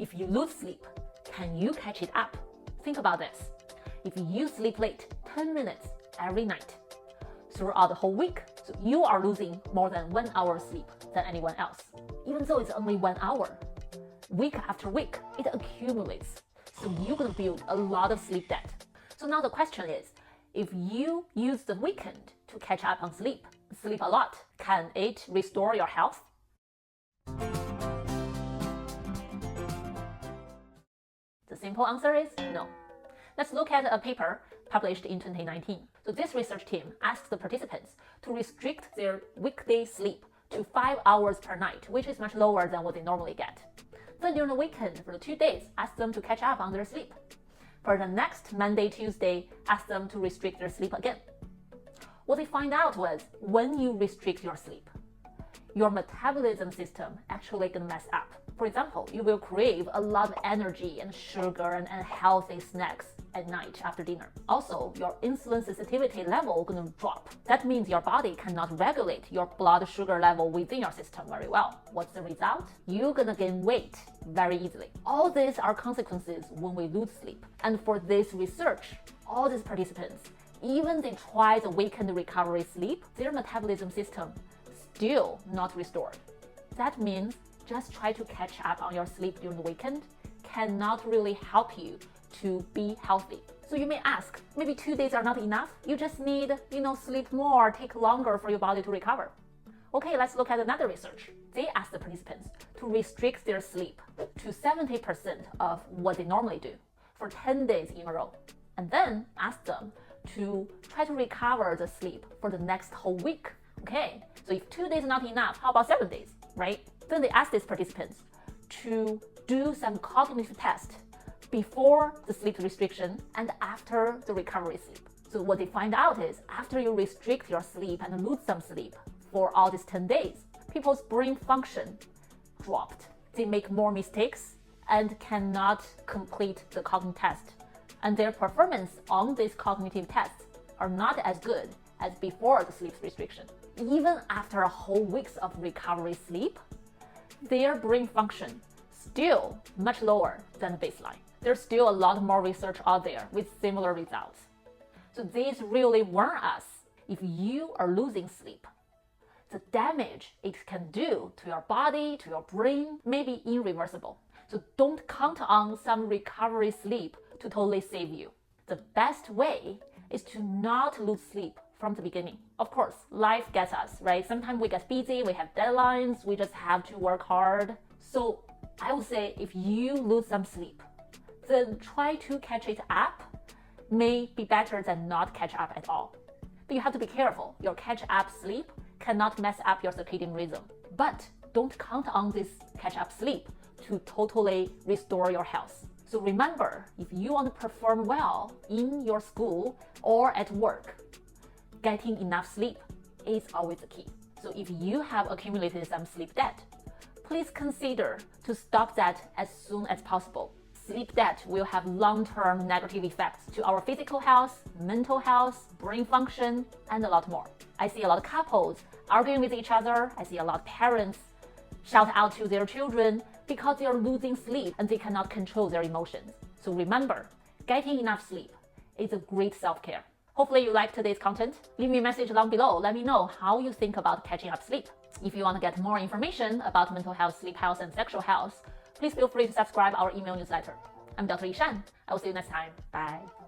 If you lose sleep, can you catch it up? Think about this. If you sleep late 10 minutes every night throughout the whole week, so you are losing more than 1 hour sleep than anyone else. Even though it's only 1 hour, week after week, it accumulates. So you're gonna build a lot of sleep debt. So now the question is, if you use the weekend to catch up on sleep a lot, can it restore your health? The simple answer is no. Let's look at a paper published in 2019. So this research team asked the participants to restrict their weekday sleep to 5 hours per night, which is much lower than what they normally get. Then during the weekend, for the 2 days, asked them to catch up on their sleep. For the next Monday, Tuesday, asked them to restrict their sleep again. What they find out was when you restrict your sleep, your metabolism system actually gonna mess up. For example, you will crave a lot of energy and sugar and unhealthy snacks at night after dinner. Also, your insulin sensitivity level gonna drop. That means your body cannot regulate your blood sugar level within your system very well. What's the result? You're gonna gain weight very easily. All these are consequences when we lose sleep. And for this research, all these participants, even they try the weekend recovery sleep, their metabolism system still not restored. That means just try to catch up on your sleep during the weekend cannot really help you to be healthy. So you may ask, maybe 2 days are not enough? You just need, sleep more, take longer for your body to recover. Okay, let's look at another research. They asked the participants to restrict their sleep to 70% of what they normally do for 10 days in a row. And then asked them to try to recover the sleep for the next whole week. Okay, so if 2 days is not enough, how about 7 days, right? Then they asked these participants to do some cognitive tests before the sleep restriction and after the recovery sleep. So what they find out is after you restrict your sleep and lose some sleep for all these 10 days, people's brain function dropped. They make more mistakes and cannot complete the cognitive test. And their performance on these cognitive tests are not as good as before the sleep restriction. Even after a whole week of recovery sleep, their brain function still much lower than the baseline. There's still a lot more research out there with similar results. So these really warn us, if you are losing sleep, the damage it can do to your body, to your brain, may be irreversible. So don't count on some recovery sleep to totally save you. The best way is to not lose sleep from the beginning. Of course, life gets us, right? Sometimes we get busy, we have deadlines, we just have to work hard. So I would say if you lose some sleep, then try to catch it up may be better than not catch up at all. But you have to be careful. Your catch up sleep cannot mess up your circadian rhythm. But don't count on this catch up sleep to totally restore your health. So remember, if you want to perform well in your school or at work, getting enough sleep is always the key. So if you have accumulated some sleep debt, please consider to stop that as soon as possible. Sleep debt will have long-term negative effects to our physical health, mental health, brain function, and a lot more. I see a lot of couples arguing with each other. I see a lot of parents shout out to their children because they are losing sleep and they cannot control their emotions. So remember, getting enough sleep is a great self-care. Hopefully you liked today's content. Leave me a message down below. Let me know how you think about catching up sleep. If you want to get more information about mental health, sleep health, and sexual health, please feel free to subscribe our email newsletter. I'm Dr. Yishan. I will see you next time. Bye.